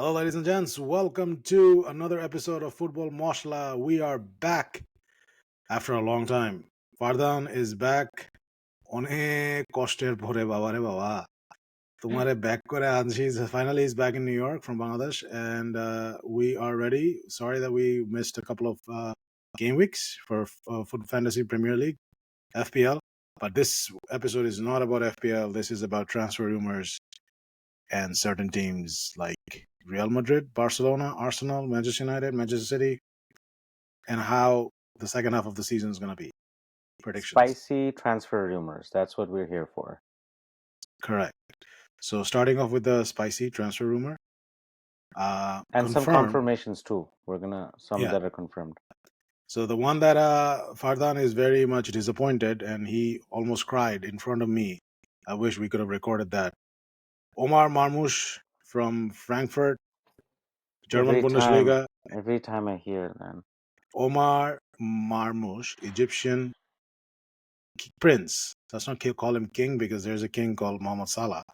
Hello, ladies and gents. Welcome to another episode of Football Moshla. We are back after a long time. Fardan is back. অনেক কষ্টের পরে বাবা রে বাবা তোমারে ব্যাক করে আনছি finally is back in New York from Bangladesh and we are ready. Sorry that we missed a couple of game weeks for Foot Fantasy Premier League FPL, but this episode is not about FPL. This is about transfer rumors and certain teams like Real Madrid, Barcelona, Arsenal, Manchester United, Manchester City, and how the second half of the season is going to be. Predictions. Spicy transfer rumors. That's what we're here for. Correct. So starting off with the spicy transfer rumor. And some confirmations too. We're gonna that are confirmed. So the one that Fardan is very much disappointed and he almost cried in front of me. I wish we could have recorded that. Omar Marmoush from Frankfurt, German Bundesliga. Every time I hear it, man. Omar Marmoush, Egyptian prince. Let's not call him king because there's a king called Mohamed Salah.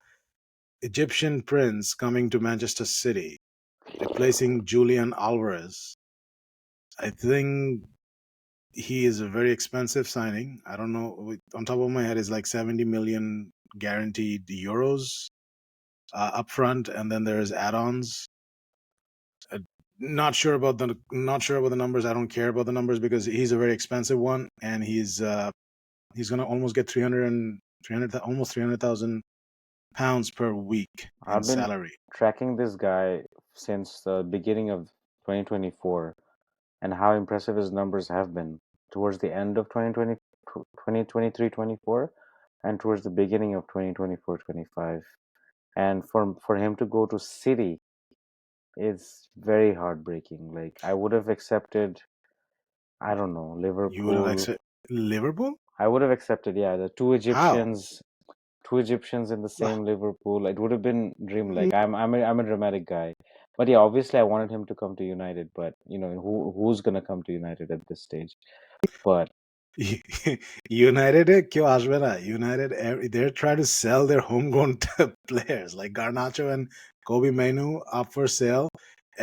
Egyptian prince coming to Manchester City, replacing Julian Alvarez. I think he is a very expensive signing. I don't know. On top of my head is like 70 million guaranteed euros up front, and then there's add-ons. Not sure about the numbers. I don't care about the numbers because he's a very expensive one, and he's gonna almost get almost 300,000 pounds per week in salary. Tracking this guy since the beginning of 2024 and how impressive his numbers have been towards the end of 2023-24 and towards the beginning of 2024-25. And for him to go to City is very heartbreaking. Like, I would have accepted, I don't know, Liverpool. You would have accepted Liverpool? I would have accepted, yeah, the two Egyptians in the same Liverpool. It would have been dreamlike. I'm a dramatic guy, but yeah, obviously I wanted him to come to United. But you know, who's gonna come to United at this stage? But United, United, they're trying to sell their homegrown players like Garnacho and Kobe Mainu up for sale.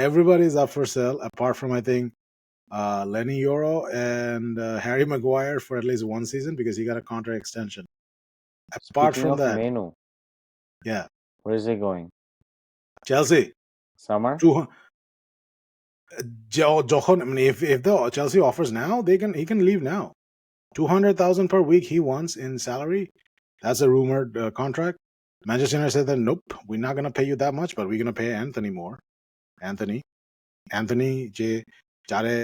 Everybody's up for sale apart from I think Lenny Yoro and Harry Maguire for at least one season because he got a contract extension. Apart speaking from of that, Mainu, yeah, where is he going? Chelsea. Summer. If the Chelsea offers now, he can leave now. 200,000 per week he wants in salary. That's a rumored contract. Manchester United said that nope, we're not gonna pay you that much, but we're gonna pay Anthony more. Anthony, যারে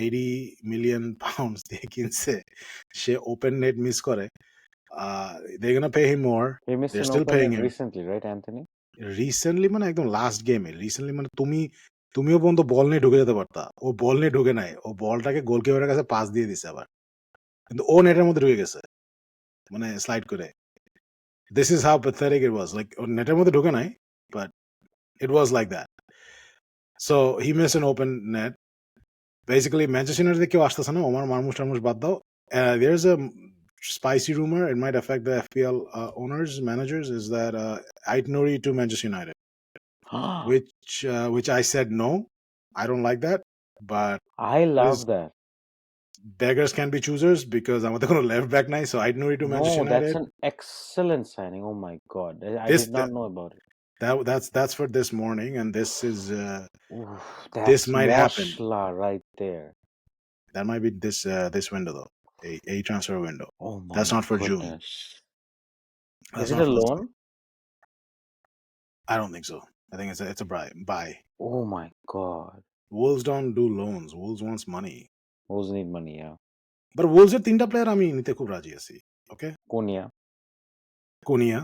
80 million pounds দিয়ে কিনছে সে open net miss করে. They're gonna pay him more. They're still paying him recently, right, Anthony? Recently মানে একদম last গেমে recently মানে তুমিও পর্যন্ত বল নিয়ে ঢুকে যেতে পারতা। ও বল নিয়ে ঢুকে নাই, ও বলটাকে গোলকিপারের কাছে পাস দিয়ে দিছে আবার, কিন্তু ও নেটের মধ্যে ঢুকে গেছে মানে স্লাইড করে। This is how pathetic it was. Like ও নেটের মধ্যে ঢুকে নাই, but it was like that. So he missed an open net. Basically Manchester United কেউ আসতেছে না, ওমার মারমুশ টারমুশ বাদ দাও। There's a spicy rumor, it might affect the FPL owners, managers, is that Ait Nouri to Manchester United. which I said no, I don't like that, but I love that. Beggars can be choosers because I'm going to left back now, so Ait Nouri to Manchester United. That's an excellent signing. Oh my god, I did not know about it. That's for this morning, and this is this might happen right there. That might be this window though, a transfer window. Oh my that's not for goodness. June. Is it a loan? I don't think so. I think it's a buy. Oh my god. Wolves don't do loans. Wolves wants money. Wolves need money, yeah. But Wolves এর তিনটা player আমি নিতে খুব রাজি আছি। ওকে, কোনিয়া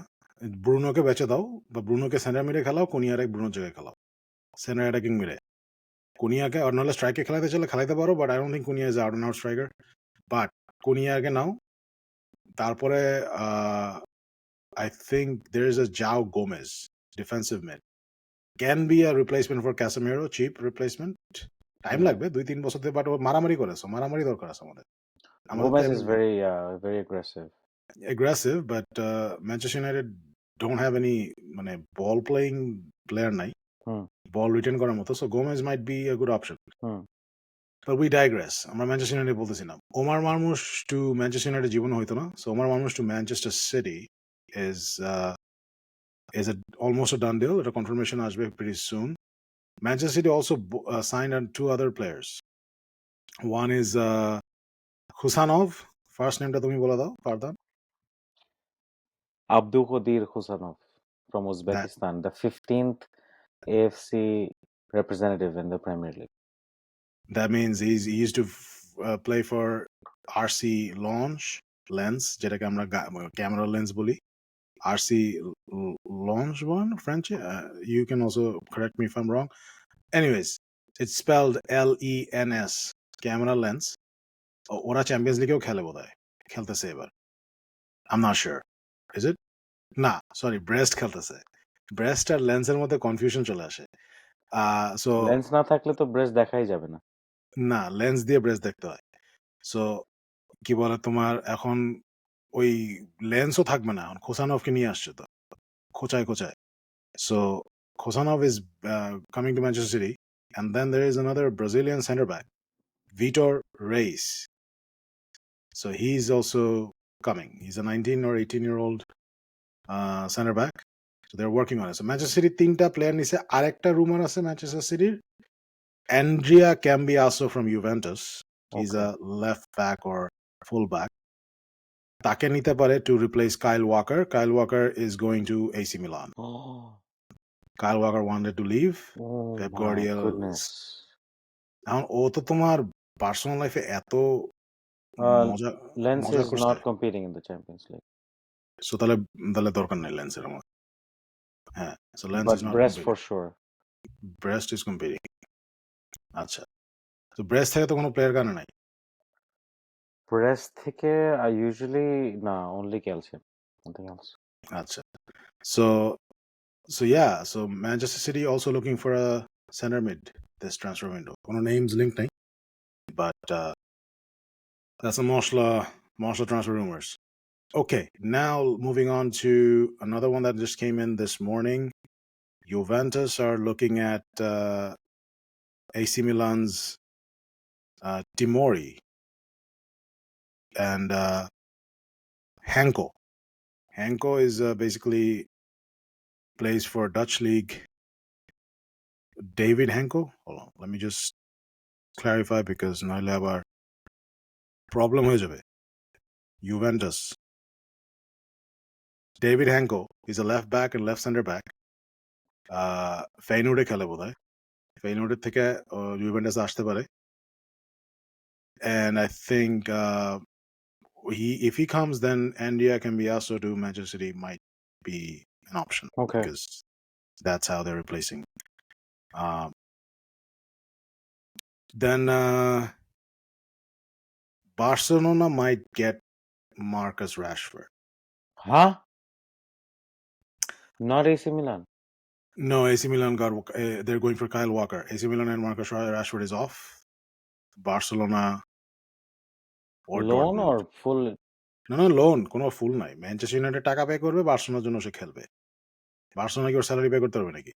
ব্রুনোকে বেচে দাও, বা ব্রুনোকে সেন্টার মিডে খেলাও, কোনিয়ার এক ব্রুনোর জায়গায় খেলাও সেন্টার অ্যাটাকিং মিডে। কোনিয়াকে আর নাহলে স্ট্রাইকে খেলাতে চাইলে খেলাইতে পারো, but I don't think Cunha is out and out striker. But কোনিয়াকে নাও। তারপরে I think there is a João Gomez, defensive mid, can be a replacement for Casemiro, cheap replacement. Time লাগবে 2-3 বছর ধরে, বাট ও মারামারি করেছে, মারামারি দরকার আছে আমাদের। Gomez is very aggressive, but Manchester United don't have any মানে ball playing player নাই। বল রিটার্ন করার মতো, so Gomez might be a good option. But we digress. আমরা ম্যানচেস্টার ইউনাইটেড বলতেছি না। Omar Marmoush to Manchester United জীবন হইতো না। So Omar Marmoush to Manchester City is almost a done deal. এটা confirmation আসবে pretty soon. Manchester City also signed on 2 other players. One is Husanov. First name টা তুমি বলে দাও, Fardan. Abdul Qadir Husanov from That Uzbekistan, the 15th AFC representative in the Premier League. that means he used to play for RC Lens, যেটাকে আমরা camera lens বলি। RC Longe one, French. You can also correct me if I'm wrong. Anyways, it's spelled LENS, camera lens. ওরা champions লিগেও খেলে বোধহয়, খেলতেছে এবার। I'm not sure. Is it? না, sorry, breast খেলতেছে। ব্রেস্ট আর লেন্সের মধ্যে কনফিউশন চলে আসে। সো লেন্স না থাকলে তো ব্রেস্ট দেখাই যাবে না। না, লেন্স দিয়ে ব্রেস্ট দেখতে হয়। সো কি বলে তোমার এখন ওই লেন্সও থাকবে না, এখন খোসানভকে নিয়ে আসছে তো খোঁচায় খোঁচায়। So Khosanov is coming to Manchester City, and then there is another Brazilian center back, Vitor Reis. So he's also coming. He's a 19 or 18-year-old center back. So they're working on it. So Manchester City তিনটা player নিছে। আরেকটা রুমার আছে Manchester সিটির, Andrea Cambiaso from Juventus. He's a left back or full back. তাকে নিতে পারে to replace Kyle Walker. Kyle Walker is going to AC Milan. Kyle Walker wanted to leave. Pep Guardiola. এখন ও তো তোমার পার্সোনাল লাইফে এত মজা Lens মজা is করছে, not competing in the Champions League. So তাহলে দরকার নেই লেন্সের আমার। হ্যাঁ, so lens But is not Brest competing. for sure. Breast is competing. আচ্ছা, তো ব্রেস্ট থেকে তো কোনো প্লেয়ার কানে নাই। Brest থেকে I usually only calcium, nothing else. আচ্ছা, so yeah, so Manchester City also looking for a center mid this transfer window. কোনো names link নাই, but that's a Moshla transfer rumors. Okay, now moving on to another one that just came in this morning. Juventus are looking at AC Milan's Timori and Hanko. Hanko is basically plays for Dutch league. David Hanko. Hold on, let me just clarify because naile abar problem hoye jabe. Juventus. David Hanko is a left back and left center back. Feyenoord খেলে বোধহয়, Feyenoord থেকে Juventus আসতে পারে, and I think if he comes, then Andrea Cambiaso to Manchester City might be an option. Okay. Because that's how they're replacing. Then Barcelona might get Marcus Rashford. Huh? Not AC Milan. No, AC Milan they're going for Kyle Walker. AC Milan and Marcus Rashford is off. Barcelona or loan Dortmund. or full? No, loan. কোনো ফুল নাই। Manchester United টাকা pay করবে, বার্সেলোনার জন্য সে খেলবে। Barcelona কি ওর salary pay করতে পারবে নাকি?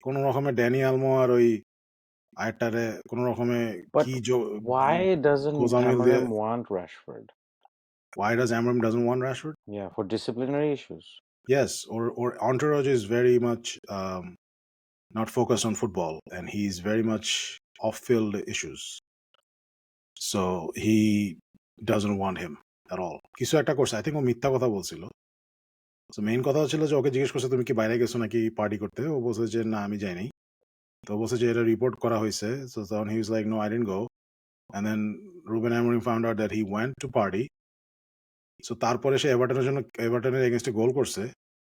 কোনো রকমে ড্যানি আলমো আর ওই আরেকটারে কোনো রকমে কি why doesn't Amorim want Rashford? Why does Amorim doesn't want Rashford? Yeah, for disciplinary issues. Yes, or entourage is very much not focused on football, and he's very much off-field issues. So he doesn't want him at all. কিছু একটা করছে, I think ও মিথ্যা কথা বলছিল। So main কথা ছিল যে ওকে জিজ্ঞেস করছে তুমি কি বাইরে গেছো নাকি পার্টি করতে, ও বলছে যে না আমি যাই নাই। তো বলছে যে এটা রিপোর্ট করা হয়েছে। So then he was like no I didn't go, and then Ruben Amorim found out that he went to party. So তারপরে সে এভারটনের এগেইনস্টে গোল করছে,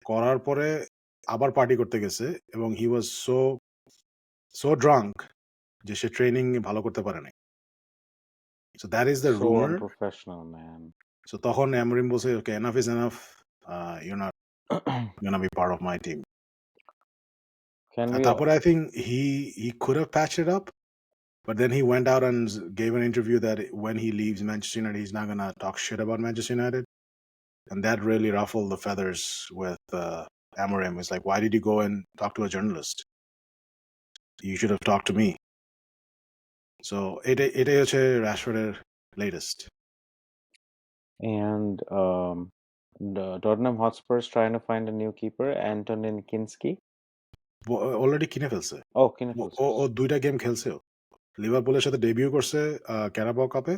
করার পরে আবার পার্টি করতে গেছে এবং he was so drunk যে সে ট্রেনিং ভালো করতে পারে নাই। So that is the rumor. So unprofessional, man. So তখন Amorim বলছে okay enough is enough, you're not gonna be part of my team. তারপরে I think he could have patched it up, but then he went out and gave an interview that when he leaves Manchester United he's not gonna talk shit about Manchester United, and that really ruffled the feathers with Amorim. It's like, why did you go and talk to a journalist? you should have talked to me. So এটাই হচ্ছে রাশফোর্ডের latest. And the Tottenham Hotspur is trying to find a new keeper, Antonin Kinski. Already কিনে ফেলছে। Oh, কিনে ফেলছে। ও 2টা game খেলছেও। লিভারপুলের সাথে debut করছে ক্যারাবাও কাপে,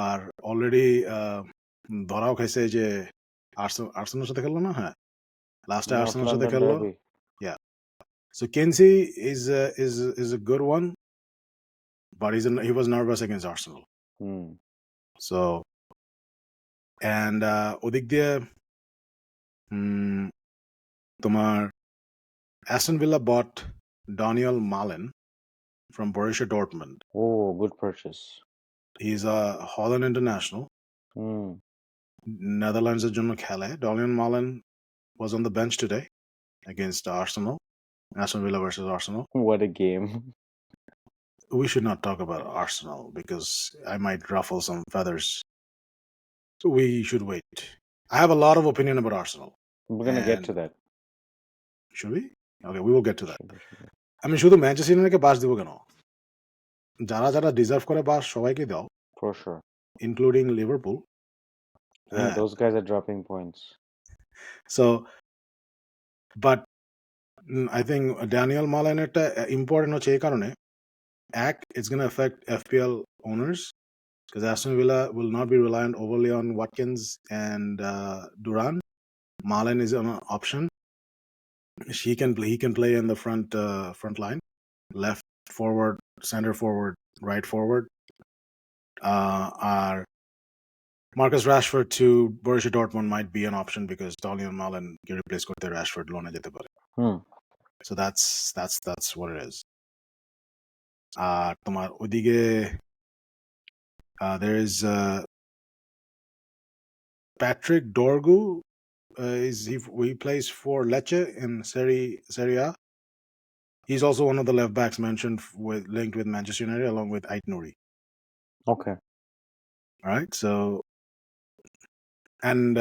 আর অলরেডি ধরাও খাইছে যে আর্সেনালের সাথে খেললো না, হ্যাঁ লাস্টে North আর্সেনালের সাথে London খেললো। derby. Yeah, so Kenzie is a good one, but he was nervous against Arsenal. So and ওদিক দিয়ে তোমার Aston Villa bought Daniel Malen from Borussia Dortmund. Oh, good purchase. He's a Holland international. Netherlands এর জন্য খেলে। Daniel Malen was on the bench today against Arsenal. Aston Villa versus Arsenal. What a game. We should not talk about Arsenal because I might ruffle some feathers. So we should wait. I have a lot of opinion about Arsenal. We're going to get to that. Should we? Okay, we will get to that. Should. I mean, শুধু Manchester ইউনাইটেডকে বাস দিব কেন? যারা যারা deserve করে বাস সবাইকে দাও। For sure. Including Liverpool. Yeah, those guys are dropping points. So, but I think Daniel Malen একটা important হচ্ছে এই কারণে, it's going to affect FPL owners because Aston Villa will not be reliant overly on Watkins and Duran. Malen is an option. He can play in the front line, left forward, center forward, right forward. Our Marcus Rashford to Borussia Dortmund might be an option because Daniel Malen can replace করতে Rashford loan যেতে পারে. So that's what it is. তোমার ওদিকে there is Patrick Dorgu. He plays for Lecce in Serie A. He's also one of the left backs mentioned linked with Manchester United along with Ait Nouri. Okay. All right. So and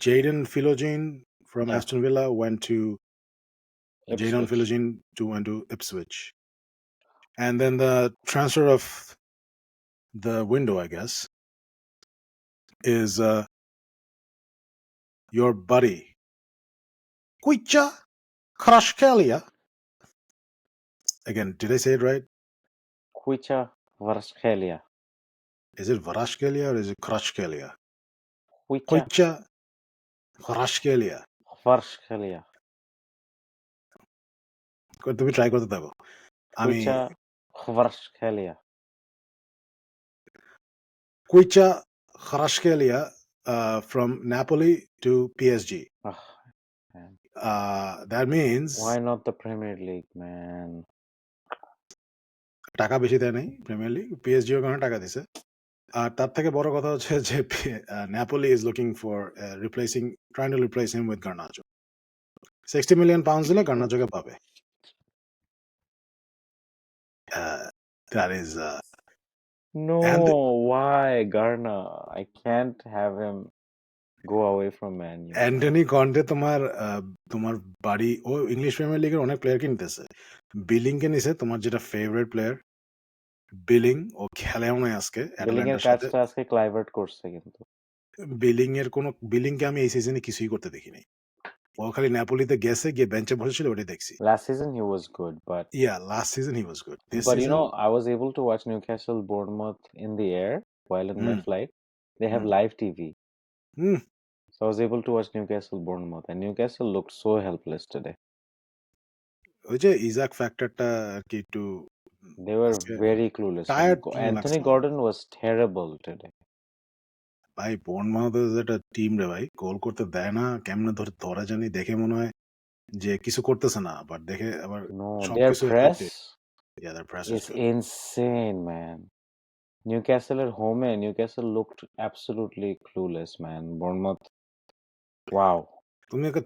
Jadon Philogene from Aston Villa went to Jadon Philogene went to Ipswich. And then the transfer of the window, I guess, is your buddy Kuicha Kvaratskhelia. Again, did I say it right? Kuicha Kvaratskhelia. Is it Kvaratskhelia or is it Kvaratskhelia? Kuicha Kvaratskhelia. Kvaratskhelia. তুমি try করতে থাকো। Kuicha Kvaratskhelia. Kuicha Kvaratskhelia from Napoli to PSG. That means why not the Premier League, man? টাকা বেশি দেয় নাই premier league, PSG ওখানে টাকা দিছে। আর তার থেকে বড় কথা হচ্ছে যে Napoli is looking for trying to replace him with Garnacho. 60 million pounds দিলে Garnachoকে পাবে। That is no, why Garna? I can't have him go away from Man U. Anthony Conte তোমার বাড়ি ও ইংলিশ প্রিমিয়ার লিগের অনেক প্লেয়ার কিনতেছে। Billing কে নিছে, তোমার যেটা ফেভারিট প্লেয়ার বিলিং, ও খেলেও নাই আজকে বিলিংয়ের কাজটা আজকে ক্লাইভার্ট করছে, কিন্তু বিলিংকে আমি এই সিজনে কিছুই করতে দেখি নাই। ও খালি নেপোলিতে গেছে, গিয়ে বেঞ্চে বসেছিল, ওটাই দেখছি। Last season he was good, but last season he was good. But you know, I was able to watch Newcastle Bournemouth in the air while in my flight. They have live TV. So I was able to watch Newcastle Bournemouth, and Newcastle looked so helpless today. ওই যে ইজাক ফ্যাক্টরটা আর কি একটু, they were very clueless. Anthony Gordon was terrible today. ভাই Bournemouth একটা team রে ভাই, গোল করতে দেয় না, কেমনে ধরা জানি, দেখে মনে হয় যে কিছু করতেছে না, বাট দেখে আবার their press is insane, man. Newcastle at home, Newcastle looked absolutely clueless, man. Bournemouth, wow.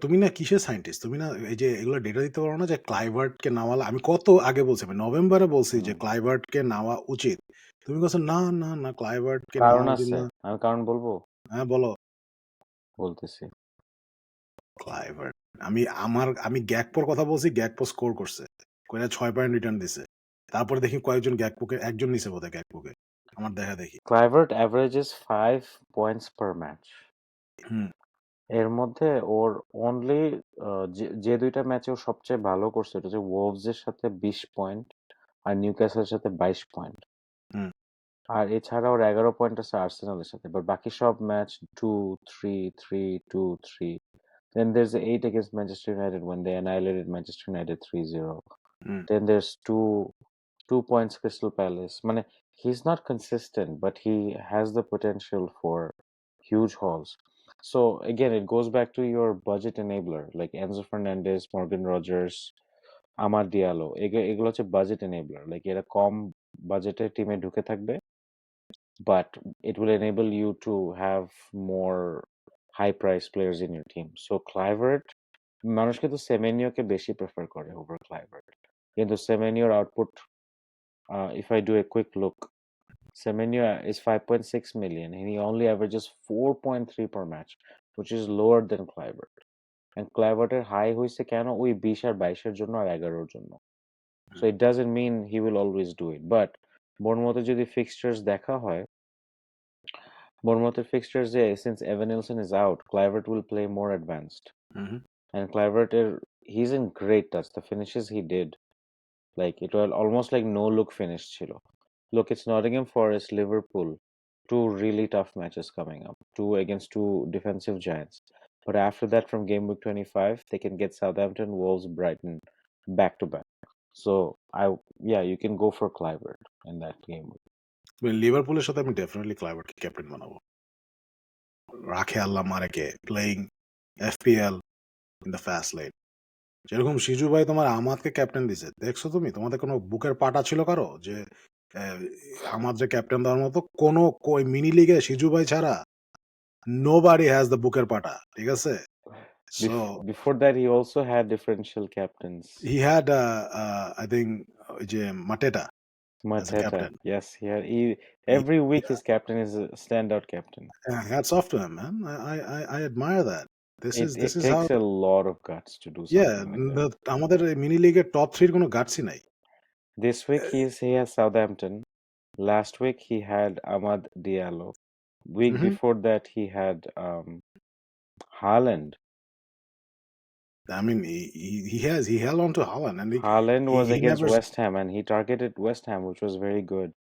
তুমি না কিসের সায়েন্টিস্ট, তুমি না এই যে এগুলো ডেটা দিতে পারো না যে ক্লাইভার্টকে নেওয়া, আমি কত আগে বলছি, আমি নভেম্বরে বলছি যে ক্লাইভার্টকে নেওয়া উচিত, তুমি বলছো না না না ক্লাইভার্টকে কারণ আছে, আমি কারণ বলবো? হ্যাঁ বলো, বলতেছি। ক্লাইভার্ট, আমি গ্যাকপোর কথা বলছি, গ্যাকপো স্কোর করছে, কইরা 6 পয়েন্ট রিটার্ন দিছে। তারপরে দেখি কয়েকজন গ্যাকপোকে একজন নিছে বোধহয় গ্যাকপোকে। আমার দেখা দেখি। Kluivert averages 5 points per match. হুম, এর মধ্যে ওর অনলি যে দুইটা ম্যাচে ও সবচেয়ে ভালো করছে এটা হচ্ছে ওলভস এর সাথে 20 পয়েন্ট আর নিউক্যাসলের সাথে 22 পয়েন্ট। হুম, আর এছাড়া ওর 11 পয়েন্ট আছে আর্সেনালের সাথে। বাট বাকি সব match 2, 3, 3, 2, 3. Then there's the 8 against Manchester United when they annihilated Manchester United 3-0. Hmm, Then there's two points Crystal Palace. মানে he's not consistent, but he has the potential for huge hauls. So again, it goes back to your budget enabler, like Enzo Fernandez, Morgan Rogers, Amad Diallo. এগুলো হচ্ছে budget enabler. Like এরা কম বাজেটের টিমে ঢুকে থাকবে, but it will enable you to have more high-priced players in your team. So Kluivert, মানুষ কিন্তু সেমেনিওকে বেশি প্রেফার করে over Kluivert. কিন্তু সেমেনিওর output, if I do a quick look, Semenyo is 5.6 million and he only averages 4.3 per match, which is lower than Kluivert. And Kluivert'ের high হইছে কেন? ওই 20 আর 22 এর জন্য আর 11 এর জন্য। So it doesn't mean he will always do it. But বোর্নমুথের যদি fixtures দেখা হয়, বোর্নমুথের fixtures since Evan Nilsson is out, Kluivert will play more advanced. Hmm. And Kluivert, he's in great touch. The finishes he did, like it was almost like no look finish chilo. Look, it's Nottingham Forest, Liverpool, two really tough matches coming up, two against two defensive giants. But after that, from game week 25, they can get Southampton, Wolves, Brighton back to back. So yeah, you can go for Kluivert in that game week. লিভারপুলের সাথে আমি definitely ক্লাইভার্টকে captain বানাবো। রাখে আল্লাহ মারেকে playing FPL in the fast lane. যেরকম সিজু ভাই তোমার আমাদকে captain দিছে, দেখছো তুমি? তোমাদের কোনো বুকের পাটা ছিল কারো যে আমাদের ক্যাপ্টেন দেওয়ার মতো? কোনো মিনি লিগে সিজু ভাই ছাড়া nobody has the বুকের পাটা, ঠিক আছে? So Before that, he also had differential captains. he had I think যে Mateta as a Mateta, captain. yes, He, every week his captain is a standout captain. hats off to him, man. I admire that. This It is how, takes a lot of guts to do yeah, something like that. আমাদের mini লিগের top 3 এর কোনো গাটসই নাই। This week he has Southampton. Last week he had Ahmad Diallo. Week Mhm. before that he had Haaland. I mean, he held on to Haaland, and Haaland was he against never. West Ham and he targeted West Ham, which was very good.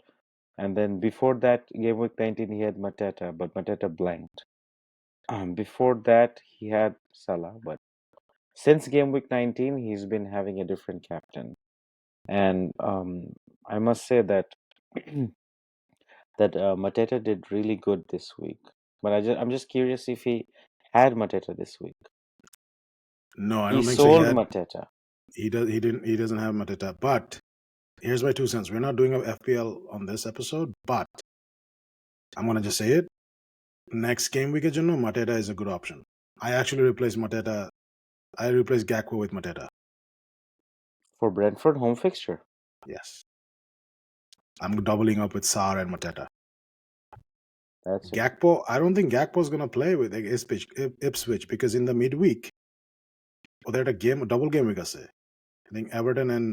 And then before that, game week 19, he had Mateta, but Mateta blanked. Before that, he had Salah, but since game week 19, he's been having a different captain. And I must say that Mateta did really good this week. But I'm just curious if he had Mateta this week. No, I He don't think so. sold Mateta. He doesn't have Mateta. But here's my 2 cents. We're not doing a FPL on this episode, but I'm gonna just say it. Next game week's জন্য Mateta is a good option. I actually replaced Mateta. I replaced Gakpo with Mateta. For Brentford home fixture. Yes, I'm doubling up with Sarr and Mateta. That's it. Gakpo, I don't think Gakpo's gonna play with Ipswich because in the midweek, they're at a double game week আছে. I think Everton and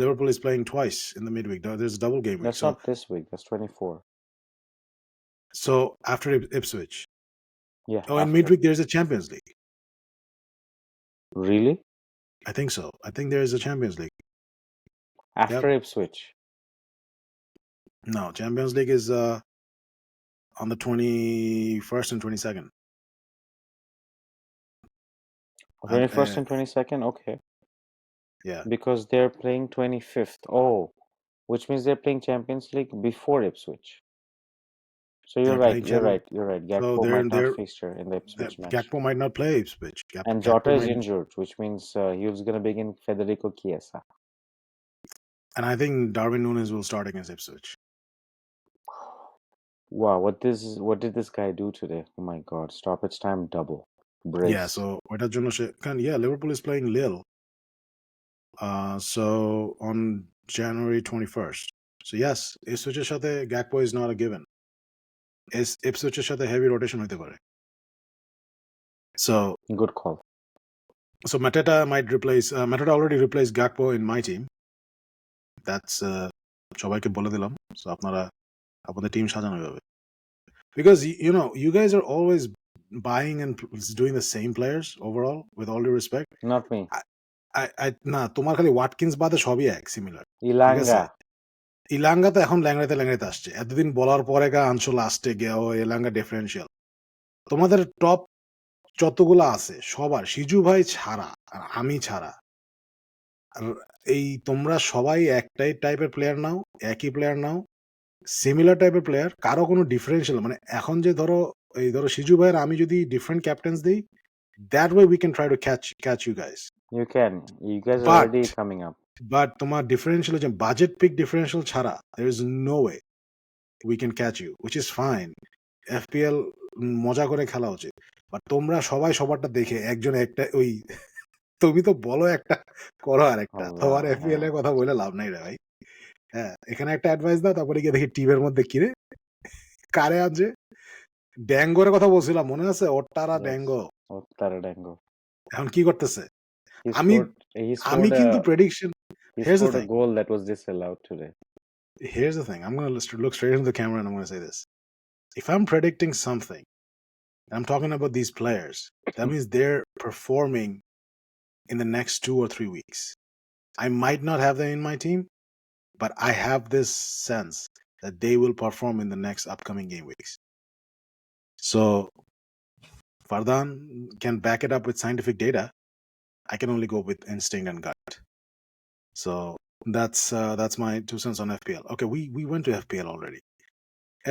Liverpool is playing twice in the midweek. There's a double game week. That's not this week. That's 24. So after Ipswich. Yeah. Oh, in After. midweek there's a Champions League. Really? I think so. I think there is a Champions League. After Ipswich. No, Champions League is on the 21st and 22nd. 21st and 22nd? Okay. Yeah. Because they're playing 25th. Oh, which means they're playing Champions League before Ipswich. So you're right. You're right. Gakpo might not feature in the Ipswich match. Gakpo might not play Ipswich. And Jota is injured, which means he was going to begin Federico Chiesa. And I think Darwin Núñez will start against Ipswich. Wow, what did this guy do today? Oh my God! Stoppage time double. Brace. Yeah, so Liverpool is playing Lille. So on January 21st. So yes, Ipswich's সাথে Gakpo is not a given. Ipswich's সাথে heavy rotation হইতে পারে. So good call. So Mateta already replaced Gakpo in my team. That's সবাইকে বলে দিলাম। So আপনারা আপনাদের team সাজানো যাবে। Because you guys are always buying and doing the same players overall, with all due respect. Not me. না তোমার খালি ওয়াটকিন্স বাদে সবই এক সিমিলার। ঠিক আছে, ইলাঙ্গা ইলাঙ্গা তো এখন ল্যাংড়াইতে আসছে, এতদিন বলার পরে আনছো লাস্টে গিয়ে ও ইলাঙ্গা ডিফারেন্সিয়াল। তোমাদের টপ যতগুলা আছে সবার, সিজু ভাই ছাড়া আর আমি ছাড়া, আর এই তোমরা সবাই একটাই টাইপের প্লেয়ার নাও, একই প্লেয়ার নাও, সিমিলার টাইপের প্লেয়ার, কারো কোনো ডিফারেন্সিয়াল মানে এখন যে ধরো সিজু ভাইয়ের আমি যদি ডিফারেন্ট ক্যাপ্টেন্স দিই, that way we can try to catch you guys. you guys are already coming up. But তোমার ডিফারেন্সিয়াল যে বাজেট পিক ডিফারেন্সিয়াল ছাড়া there is no way we can catch you, which is fine. FPL মজা করে খেলা উচিত, but তোমরা সবাই সবারটা দেখে একজন একটা ওই তুমি তো বলো একটা করো আর একটা, তোমার FPL এর কথা বলে লাভ নাই রে ভাই। হ্যাঁ, এখানে একটা অ্যাডভাইস দাও, তারপরে গিয়ে দেখি টিমের মধ্যে কিরে কারে আছে। ড্যাঙ্গোর কথা বলছিলাম মনে আছে, ওটারা ড্যাঙ্গো এখন কি করতেছে? আমি কিন্তু prediction, here's the thing, goal that was disallowed today. Here's the thing, I'm going to look straight into the camera and I'm going to say this. If I'm predicting something, I'm talking about these players, that means they're performing in the next 2 or 3 weeks. I might not have them in my team, but I have this sense that they will perform in the next upcoming game weeks. So Fardan can back it up with scientific data. I can only go with instinct and gut. So that's my 2 cents on FPL. Okay, we went to FPL already.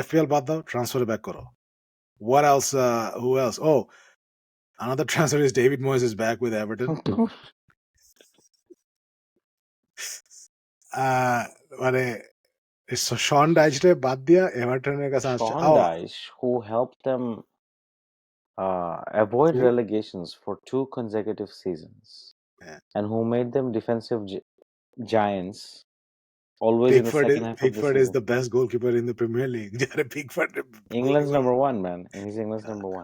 FPL baad dao, transfer back karo. What else? Who else? Oh, another transfer is David Moyes is back with Everton. মানে Sean Dyche বাদ দিয়া এভারটনের কাছে আসছে। Sean Dyche, who helped them avoid relegations for 2 consecutive seasons, and who made them defensive giants always in the second half of the season. Pickford is the best goalkeeper in the Premier League. Pickford, England's number 1, man. He's England's number 1.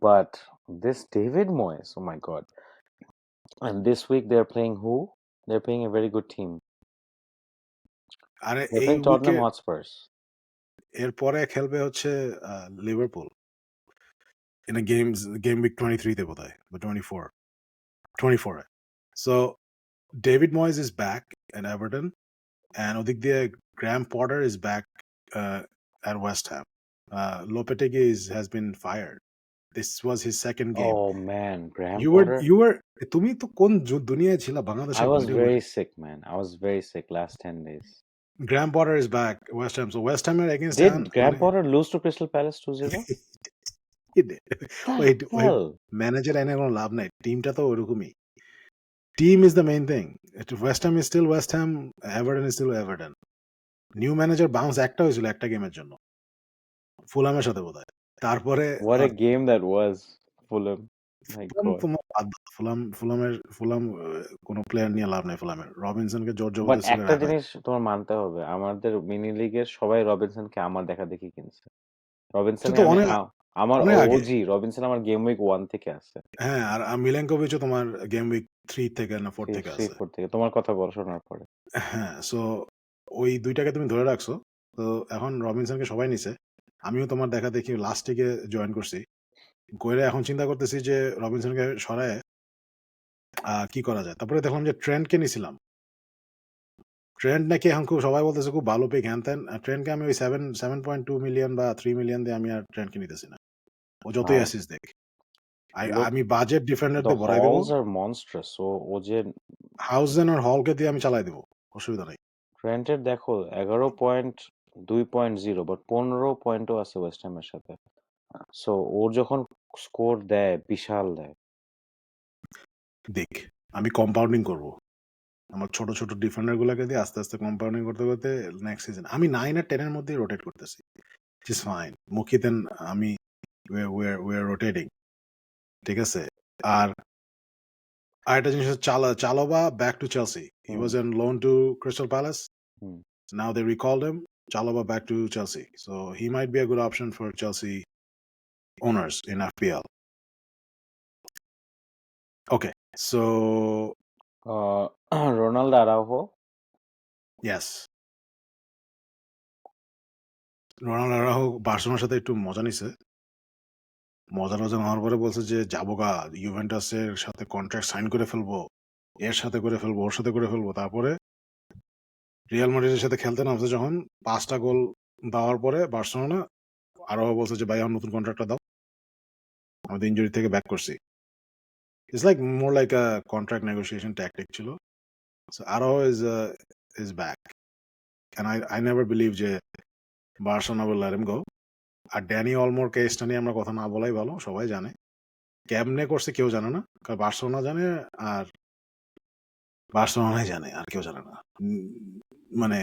But this David Moyes, oh my God. And this week they're playing who? They're playing a very good team. They're playing Tottenham Hotspurs. এরপরে খেলবে হচ্ছে Liverpool in a game week 23 তে বোধহয়, but 24. So David Moyes is back at Everton, and ওদিক দিয়ে Graham Potter is back at West Ham. Lopetegui has been fired. This was his second game. Oh man, Graham Potter. তুমি তো কোন দুনিয়ায় ছিলা বাংলাদেশে? I was very sick, man. I was very sick last 10 days. Graham Potter is back at West Ham. So West Ham against Did Graham Potter lose to Crystal Palace 2-0? He did. Wait, manager এনে কোনো লাভ নাই, টিমটা তো ওরকমই। Team is the main thing. West Ham is still West Ham, Everton is still Everton. New manager bounce একটা হয়েছিল একটা গেমের জন্য, ফুলামের সাথে বোধহয়। তারপরে what a game that was. Fulham, my God. ফুলাম কোনো প্লেয়ার নিয়ে লাভ নাই ফুলামের। রবিনসনকে জোর বাট একটা জিনিস তোমার মানতে হবে, আমাদের মিনি লিগের সবাই রবিনসনকে আমার দেখা দেখি কিনছে। রবিনসন আমার ওজি, রবিনসন আমার গেম উইক 1 থেকে আছে। হ্যাঁ, আর মিলেনকোভিচও তোমার গেম উইক 3 থেকে না 4 থেকে আছে। 4 থেকে তোমার কথা বল শোনার পরে। হ্যাঁ, সো ওই দুইটাকে তুমি ধরে রাখছো। তো এখন রবিনসনকে সবাই নিছে, আমিও তোমার দেখা দেখি লাস্ট থেকে জয়েন করছি। করে এখন চিন্তা করতেছি যে রবিনসনকে সরায় কি করা যায়। তারপরে দেখলাম যে ট্রেন্ডকে নিছিলাম। ট্রেন্ড নাকি এখন খুব সবাই বলতেছে খুব ভালো পিক হ্যান ত্যান। ট্রেন্ডকে আমি ওই 7.2 মিলিয়ন বা 3 মিলিয়ন দিয়ে আমি আর ট্রেন্ডকে নিতেছি না, ও যতই অ্যাসিস্ট দেখ। আমি বাজেট ডিফেন্ডারদের ভরাই দেবো। হাউজেন আর হলকে দিয়ে আমি চালাই দেবো, অসুবিধা নাই। ট্রেন্টের দেখো 11.2.0 বাট 15 পয়েন্টও আছে ওয়েস্ট হ্যামের সাথে। সো ওর যখন স্কোর দেয় বিশাল দেয়। দেখ, আমি কম্পাউন্ডিং করব আমার ছোট ছোট ডিফেন্ডার গুলাকে দিয়ে আস্তে আস্তে কম্পাউন্ডিং করতে করতে নেক্সট সিজন আমি 9 আর 10 এর মধ্যে রোটেট করতেছি। It's fine. মুখিতেন আমি we are rotating, ঠিক আছে। আর আরেকটা জিনিস চালোবা back to Chelsea. He was on loan to Crystal Palace. Now they recalled him. Chalobah back to Chelsea. So he might be a good option for Chelsea owners in FPL. Okay, so Ronaldo Araujo. yes, Ronaldo Araujo বার্সেলোনার সাথে একটু মজা নিছে। মজা টজা নেওয়ার পরে বলছে যে যাবো গা, ইউভেন্টাসের সাথে কন্ট্রাক্ট সাইন করে ফেলবো, এর সাথে করে ফেলবো, ওর সাথে করে ফেলবো। তারপরে রিয়াল মাদ্রিদের সাথে খেলতে নামছে যখন 5টা গোল দেওয়ার পরে বার্সেলোনা আরাউহো বলছে যে ভাই আমার নতুন কন্ট্রাক্টটা দাও, আমি তো ইনজুরি থেকে ব্যাক করছি। It's like more like a contract negotiation tactic ছিল। So Araujo is back, and I never believe যে Barcelona will let him go. আর ড্যানি অলমোর কেসটা নিয়ে আমরা কথা না বলাই ভালো, সবাই জানে কেমনে করছে কেউ জানে না, কারণ বার্সেলোনা জানে আর বার্সেলোনাই জানে, আর কেউ জানে না। মানে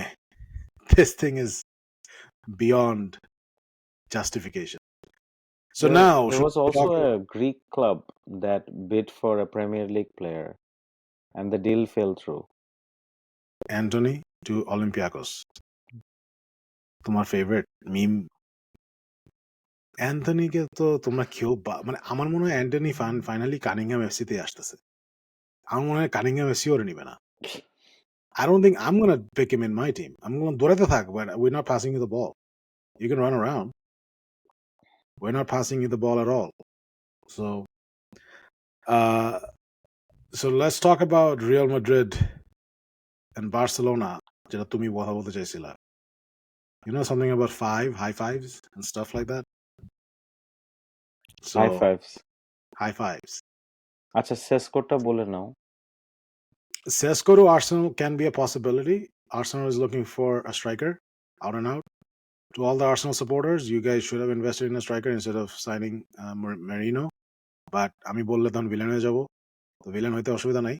this thing is beyond justification. So now There should was we also talk a Greek club that bid for a Premier League player, and the deal fell through. Anthony to Olympiacos, তোমার favourite মিম অ্যান্থনিকে তো তোমরা কেউ মানে আমার মনে হয় Antony finally Cunningham এফসিতে আসতেছে। আমার মনে হয় কানিংহাম এফসি ওরে নিবে না। I don't think I'm gonna pick him in my team. I'm gonna দৌড়াতে থাক, but we're not passing you the ball. You can run around. We're not passing you the ball at all. So, uh, so let's talk about Real Madrid and Barcelona. যেটা তুমি কথা বলতে চাইছিলা. You know something about high fives and stuff like that? So, High fives. high fives. আচ্ছা সেসকোটা বলে নাও। Sesko to Arsenal can be a possibility. Arsenal is looking for a striker, out and out. To all the Arsenal supporters, you guys should have invested in a striker instead of signing Marino. But আমি বললে তখন villain হয়ে যাবো, তো villain হইতে অসুবিধা নাই।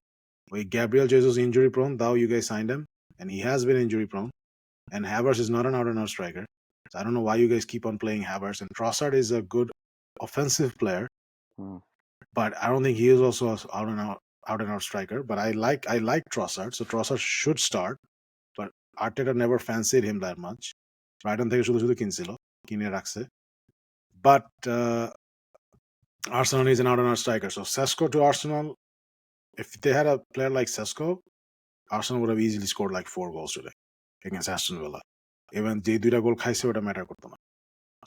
ওই Gabriel Jesus injury prone, though you guys signed him, and he has been injury prone. And Havertz is not an out and out striker. So I don't know why you guys keep on playing Havertz. And Trossard is a good offensive player, but I don't think he is also an out and out striker. But I like Trossard, so Trossard should start. But Arteta never fancied him that much. Brighton থেকে শুধু শুধু কিনে রাখছে। But Arsenal is an out and out striker. So Sesko to Arsenal, if they had a player like Sesko, Arsenal would have easily scored like 4 goals today against Aston Villa. Even যে দুইটা গোল খাইছে ওটা matter করতো না।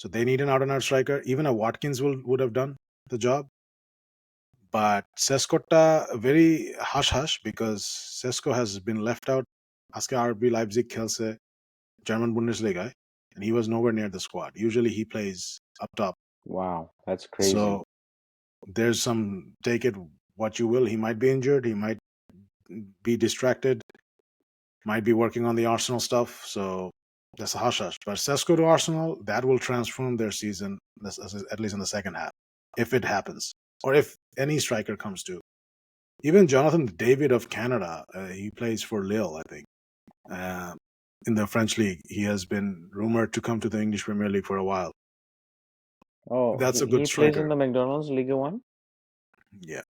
So they need an out and out striker. Even a Watkins would have done the job. But Sesko-টা very hush because Sesko has been left out. আজকে RB Leipzig খেলছে German Bundesliga, and he was nowhere near the squad. Usually he plays up top. Wow, that's crazy. So there's some, take it what you will. He might be injured. He might be distracted. Might be working on the Arsenal stuff. So that's a hush. But Sesko to Arsenal, that will transform their season, at least in the second half, if it happens. Or if any striker comes to. Even Jonathan David of Canada, he plays for Lille, I think. In the French league, he has been rumored to come to the English Premier League for a while. Oh, That's a good he plays striker. in the McDonald's Liga 1? Yeah.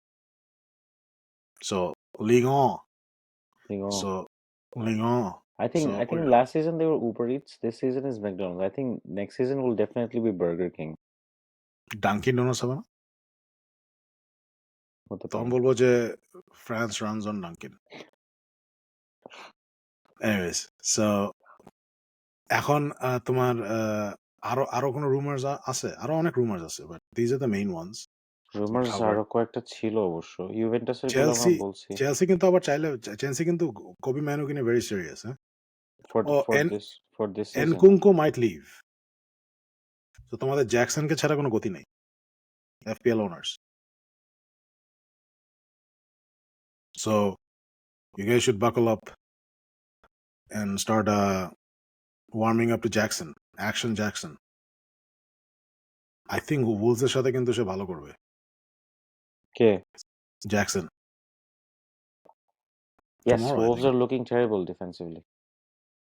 So Ligue 1. Liga 1. So Ligue 1. I think last season they were Uber Eats. This season is McDonald's. I think next season will definitely be Burger King. Dunkin' Donuts হবে না? তখন বলবো যে France runs on Dunkin'. Anyways, so এখন তোমার আরো কোনো rumours আছে? আরো অনেক রুমার্স আছে, but these are the main ones. Rumours আরো কয়েকটা ছিল অবশ্য। ইউভেন্টাসের গুলো আমরা বলছি। চেলসি কিন্তু আবার চাইলে চেলসি কিন্তু কোবি ম্যানু কিনে very serious, huh? For this season. Nkunku might leave. তো তোমাদের জ্যাকসনকে ছাড়া কোনো গতি নেই। FPL owners. So you guys should buckle up and start warming up to Jackson. Action Jackson. I think Wolves এর সাথে কিন্তু সে ভালো করবে। কে? Jackson. Yes, Wolves are looking terrible defensively.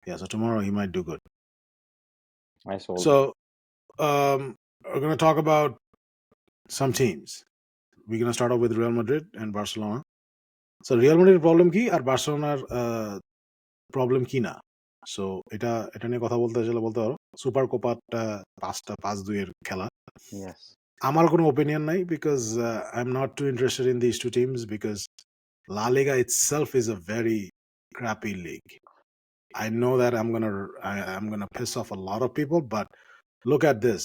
Yeah, so tomorrow he might do good. So we're going to talk about some teams. We're going to start off with Real Madrid and Barcelona. So Real Madrid problem কি আর বার্সেলোনার problem কি না? So এটা নিয়ে কথা বলতে পারো। Super কোপাটা 5-2 এর খেলা। Yes. আমার কোনো opinion নাই because I'm not too interested in these two teams because La Liga itself is a very crappy league. I know that I'm gonna piss off a lot of people, but look at this.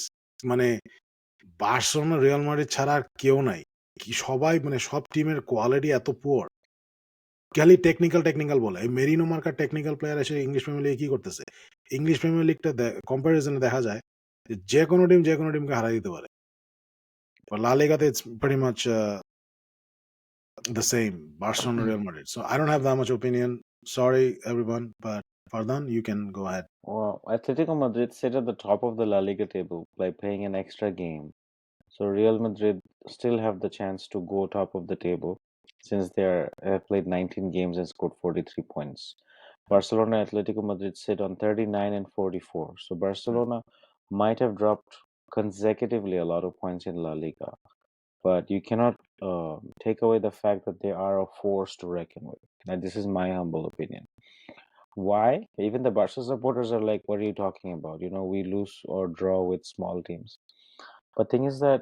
মানে Barcelona Real Madrid ছাড়া আর কেউ নাই কি সবাই মানে সব টিমের quality এত পুয়ার খালি টেকনিক্যাল বলে এই মেরিনো মার্কার টেকনিক্যাল প্লেয়ার এসে ইংলিশ প্রিমিয়ার লিগে কি করতেছে ইংলিশ প্রিমিয়ার লিগটা কম্পারিজনে দেখা যায় যে কোনো টিম যে কোনো টিমকে হারাই দিতে পারে লা লিগাতে it's pretty much the same Barcelona Real Madrid. So I don't have that much opinion. Sorry everyone, but Fardan, you can go ahead. Well, Atletico Madrid sit at the top of the La Liga table by playing an extra game. So Real Madrid still have the chance to go top of the table since have played 19 games and scored 43 points. Barcelona Atletico Madrid sit on 39 and 44. So Barcelona might have dropped consecutively a lot of points in La Liga, but you cannot take away the fact that they are a force to reckon with. Now, this is my humble opinion. Why? Even the Barca supporters are like, what are you talking about? You know, we lose or draw with small teams. But thing is that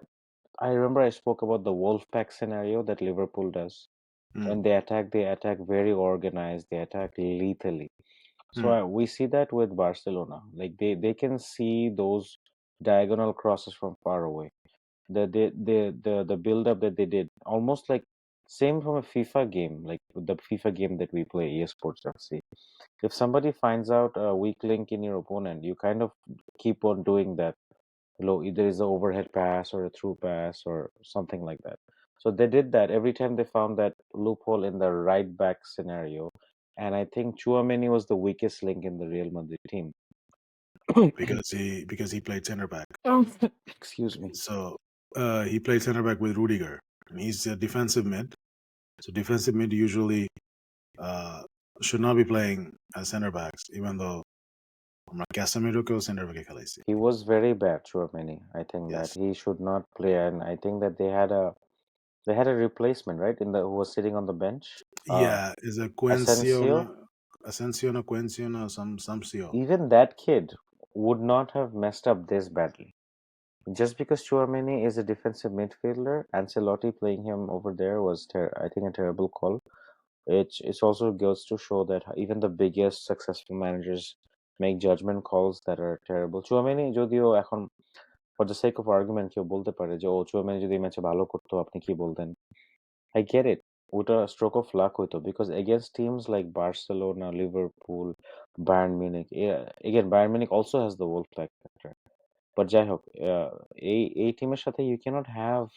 I remember I spoke about the Wolfpack scenario that Liverpool does. When they attack very organized, they attack lethally. So we see that with Barcelona. Like they can see those diagonal crosses from far away. The build up that they did, almost like same from a FIFA game, like the FIFA game that we play, EA Sports FC. If somebody finds out a weak link in your opponent, you kind of keep on doing that. Either is an overhead pass or a through pass or something like that. So they did that every time they found that loophole in the right back scenario. And I think Chouameni was the weakest link in the Real Madrid team. because he played center back. Excuse me. So he played center back with Rudiger, and he's a defensive mid. So defensive mid usually should not be playing as center backs, even though Casemiro center back খেলাইছি. He was very bad, Chouameni. I think that Yes. he should not play, and I think that they had a replacement, right? Who was sitting on the bench. Yeah, is a Asensio. Quenciona, some CO. Even that kid would not have messed up this badly. Just because Chouameni is a defensive midfielder, Ancelotti playing him over there was, I think, a terrible call. It also goes to show that even the biggest successful managers make judgment calls that are terrible. Chouameni যদিও এখন for the sake of argument কেউ বলতে পারে যে Chouameni যদি ম্যাচে ভালো করতো আপনি কি বলতেন? I get it. ওটা stroke of luck হইতো because against teams like Barcelona, Liverpool, Bayern Munich, again Bayern Munich also has the Wolfpack factor. But যাই হোক, এই টিমের সাথে you cannot have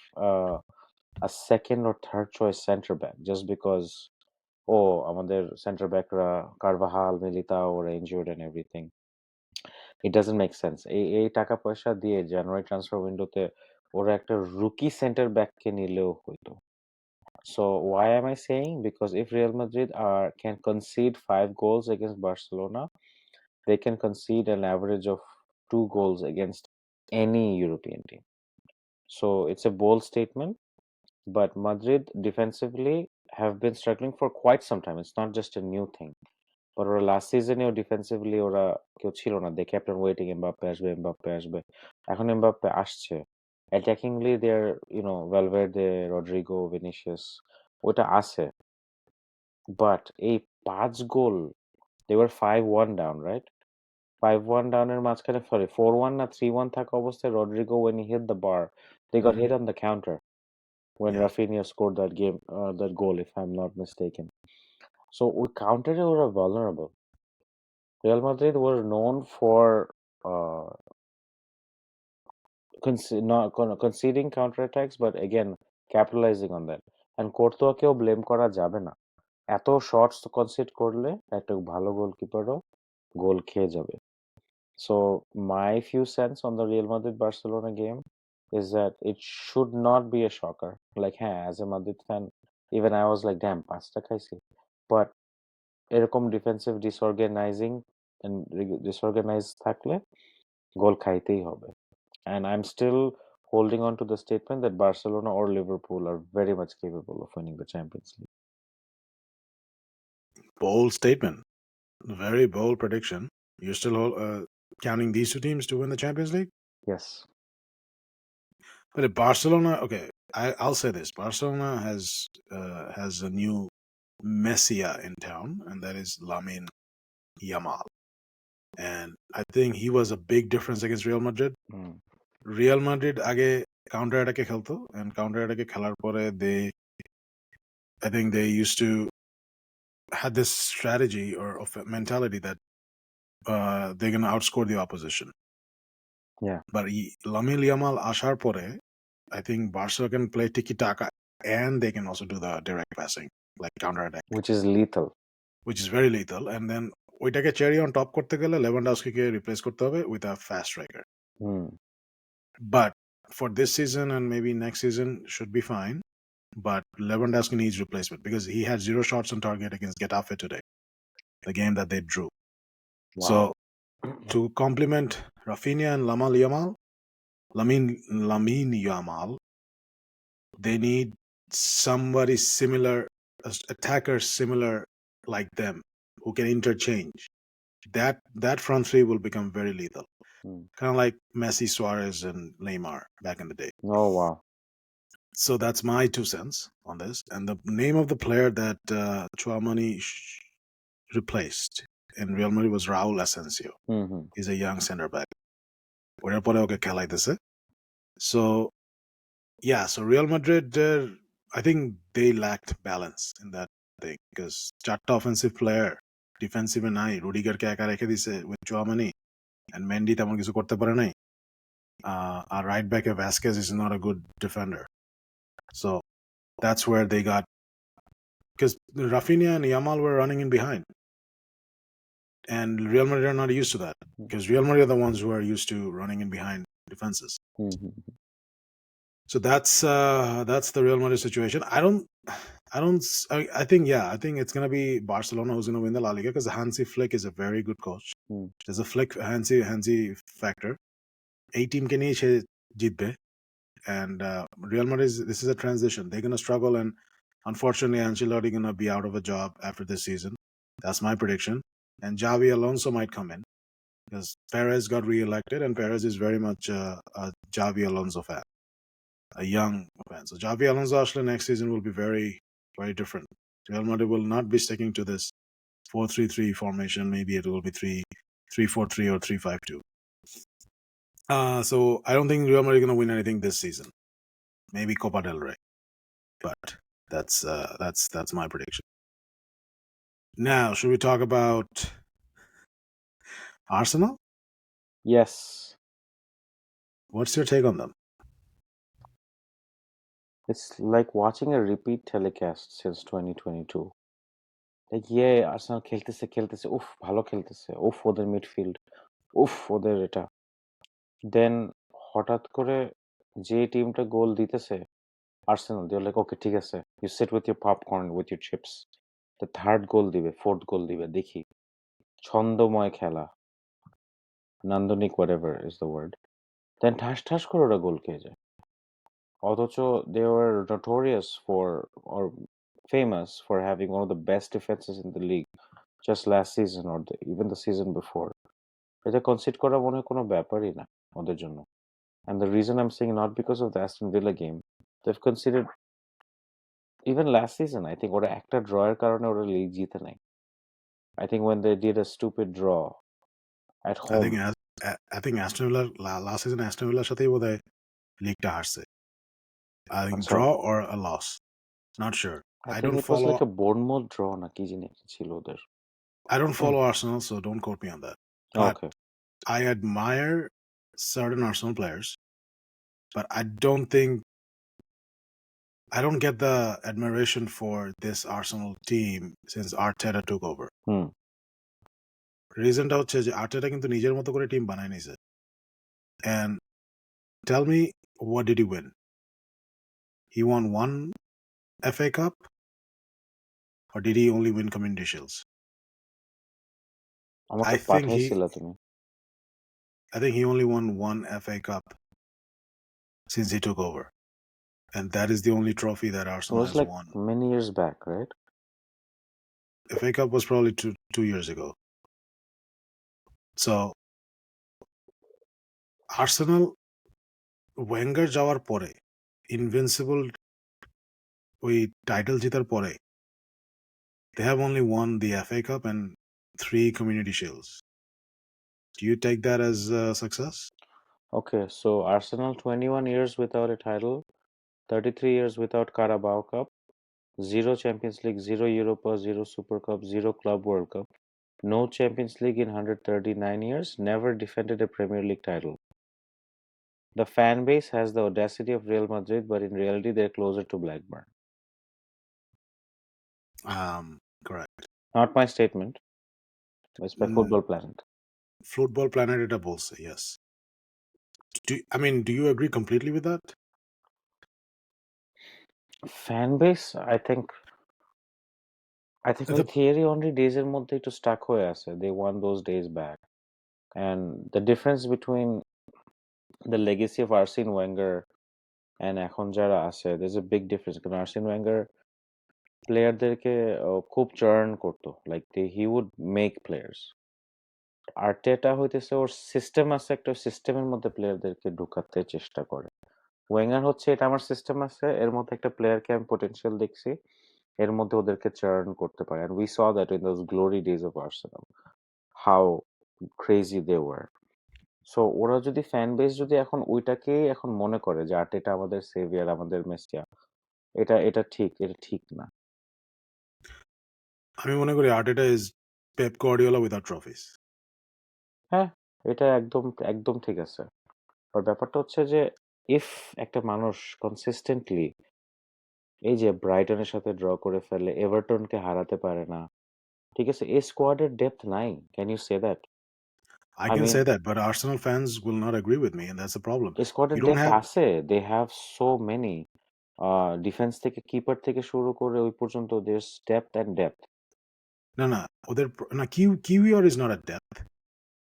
a second or third choice center back just because আমাদের center backরা Carvajal, Militao ওরা injured and everything. It doesn't make sense. এই টাকা পয়সা দিয়ে জানুয়ারি ট্রান্সফার উইন্ডোতে ওরা একটা রুকি সেন্টার ব্যাককে নিলেও হইতো. So why am I saying? Because if Real Madrid can concede 5 goals against Barcelona, they can concede an average of 2 goals against any European team. So it's a bold statement, but Madrid defensively have been struggling for quite some time. It's not just a new thing. But ওরা last সিজনেও defensively ওরা কেউ ছিল না, দে kept on waiting Mbappe আসবে এখন Mbappe আসছে, অ্যাটাকিংলি দেয়ার ভ্যালভার্দে, Rodrigo, Vinicius ওটা আছে, বাট এই 5 গোল দে ওয়ার 5-1 ডাউন, রাইট? 5-1 ডাউনের মাঝখানে, সরি 4-1 না 3-1 থাকা অবস্থায় Rodrigo when he hit the bar they got hit on the counter when Rafinha scored that goal, if I'm not mistaken. So we countered it, were vulnerable. Real Madrid were known for not conceding counterattacks, but again capitalizing on that. And কোর্তোয়াকেও blame করা যাবে না, এত shorts concede করলে একটা ভালো গোলকিপারও গোল খেয়ে যাবে. So my few cents on the Real Madrid Barcelona game is that it should not be a shocker. Like, as a Madrid fan, even I was like, damn, pasta খাইছি. But এরকম defensive disorganise থাকলে গোল খাইতেই হবে. And I'm still holding on to the statement that Barcelona or Liverpool are very much capable of winning the Champions League. Bold statement. Very bold prediction. You're still counting these two teams to win the Champions League? Yes. But Barcelona, okay, I'll say this: Barcelona has a new Messiah in town, and that is Lamine Yamal. And I think he was a big difference against Real Madrid. Hmm. Real Madrid আগে counter attack খেলতো, and counter attack খেলার পরে I think they used to had this strategy or of a mentality that they're gonna outscore the opposition. Yeah, But Lamine Yamal আসার পরে, I think Barca can play tiki taka and they can also do the direct passing, like counter attack, which is lethal. which is very lethal. And then ওইটাকে cherry on top করতে গেলে লেভানডস্কিকে replace করতে হবে with a fast striker. Hmm. But for this season and maybe next season should be fine. But Lewandowski needs replacement because he had 0 shots on target against Getafe today, the game that they drew. Wow. So to complement Rafinha and Lamine Yamal, they need somebody similar, attacker similar like them, who can interchange. That front three will become very lethal. Hmm. Kind of like Messi, Suarez, and Neymar back in the day. Oh wow. So that's my 2 cents on this. And the name of the player that Chouamani replaced in Real Madrid was Raul Asensio. Hmm. He's a young center back. ওটার পরে ওকে খেলাইতেছে. So yeah, so Real Madrid, I think they lacked balance in that thing because চারটা offensive player defensive এ নাই, রুডিগারকে একা রেখে দিছে with Chouamani, and Mendy তেমন কিছু করতে পারে নাই. Our right back Vasquez is not a good defender. So that's where they got, because Rafinha and Yamal were running in behind. And Real Madrid are not used to that because Real Madrid are the ones who are used to running in behind defenses. Hmm. So that's the Real Madrid situation. I think it's gonna be Barcelona who's gonna win the La Liga because Hansi Flick is a very good coach. Hmm. There's a Hansi factor. 18 ke niye she jeetbe, and Real Madrid this is a transition. They're gonna struggle, and unfortunately Ancelotti gonna be out of a job after this season. That's my prediction. And Xavi Alonso might come in because Perez got re-elected, and Perez is very much a Xavi Alonso fan, a young fan. So Xavi Alonso actually next season will be very, very different. Real Madrid will not be sticking to this 4-3-3 formation. Maybe it will be 3-4-3 or 3-5-2. So I don't think Real Madrid is going to win anything this season. Maybe Copa del Rey, but that's my prediction. Now, should we talk about Arsenal? Yes. What's your take on them? It's like watching a repeat telecast since 2022. Like, yeah, Arsenal খেলতেছে উফ ভালো খেলতেছে উফ ওদের midfield উফ ওদের এটা দেন হঠাৎ করে যে টিমটা গোল দিতেছে আর্সেনাল দে লাইক ওকে ঠিক আছে you sit with your popcorn with your chips the third goal দিবে ফোর্থ গোল দিবে দেখি ছন্দময় খেলা নান্দনিক whatever is the word then ঠাস ঠাস করে ওরা গোল খেয়ে যায় অথচ they were notorious for or famous for having one of the best defenses in the league just last season or even the season before. এটা কনসিড করা মনে হয় কোনো ব্যাপারই না ওদের জন্য। And the reason I'm saying not because of the Aston Villa game, they've conceded even last season, I think ওরা একটা ড্রয়ের কারণে ওরা লিগ জিতে নাই। I think when they did a stupid draw at home. I think Aston Villa last season Aston Villaর সাথেই বোধহয় লিগটা হারছে. I think draw or a loss. Not sure. I think don't it follow. was like a Bournemouth draw না কি জানি ছিল ওদের। I don't follow Arsenal, so don't quote me on that. But Okay. I admire certain Arsenal players, but I don't get the admiration for this Arsenal team since Arteta took over. Reasonটা হচ্ছে যে Arteta কিন্তু নিজের মতো করে team বানায় নিছে. And tell me, what did he win? He won one FA Cup, or did he only win Community Shields? আমাকে পাঠাইছিলা তুমি। I think he only won one FA Cup since he took over. And that is the only trophy that Arsenal has like won. Many years back, right? FA Cup was probably two years ago. So Arsenal Wenger যাওয়ার পরে invincible ওই title জেতার পরে they have only won the FA Cup and 3 Community Shields. Do you take that as a success? Okay, so Arsenal 21 years without a title, 33 years without Carabao Cup, 0 Champions League, 0 Europa, 0 Super Cup, 0 Club World Cup, no Champions League in 139 years, never defended a Premier League title. The fan base has the audacity of Real Madrid, but in reality, they're closer to Blackburn. Correct. Not my statement. It's by Mm, Football Planet. Football Planet এটা বলছে, yes. Do you agree completely with that? Fan base, I think The ওই theory only days এর মধ্যে একটু stuck হয়ে আছে. They want those days back. And the difference between the legacy of Arsene Wenger and এখন যারা আছে, there's a big difference. কারণ Arsene Wenger প্লেয়ারদেরকে খুব চার্ন করতো, like he would make players. আর্টেটা হইতেছে ওর সিস্টেম আছে, একটা সিস্টেমের মধ্যে প্লেয়ারদেরকে ঢুকাতে চেষ্টা করে। ওয়েঙ্গার হচ্ছে এটা আমার সিস্টেম আছে, এর মধ্যে একটা প্লেয়ারকে আমি পোটেনশিয়াল দেখছি, এর মধ্যে ওদেরকে চার্ন করতে পারে। And we saw that in those glory days of Arsenal, how crazy they were. So ওরা যদি ফ্যান বেস যদি এখন ওইটাকেই এখন মনে করে যে আর্টেটা আমাদের সেভিয়ার, আমাদের মেসিয়া, এটা ঠিক না। আমি মনে করি আর্টেটা is Pep Guardiola without trophies. হ্যাঁ, এটা একদম একদম ঠিক আছে। আর ব্যাপারটা হচ্ছে যে ইফ একটা মানুষ কনসিস্টেন্টলি এই যে ব্রাইটনের সাথে ড্র করে ফেলে, এভারটনকে হারাতে পারে না, ঠিক আছে, এই স্কোয়াডের ডেপথ নাই। Can you say that? I I can mean, say that, but Arsenal fans will not agree with me, and that's the problem. এই স্কোয়াডের You don't ডেপথ have আছে, they have so many, defence থেকে keeper থেকে শুরু করে ওই পর্যন্ত দের depth and depth. না ওদের না কিউইয়ার is not a depth.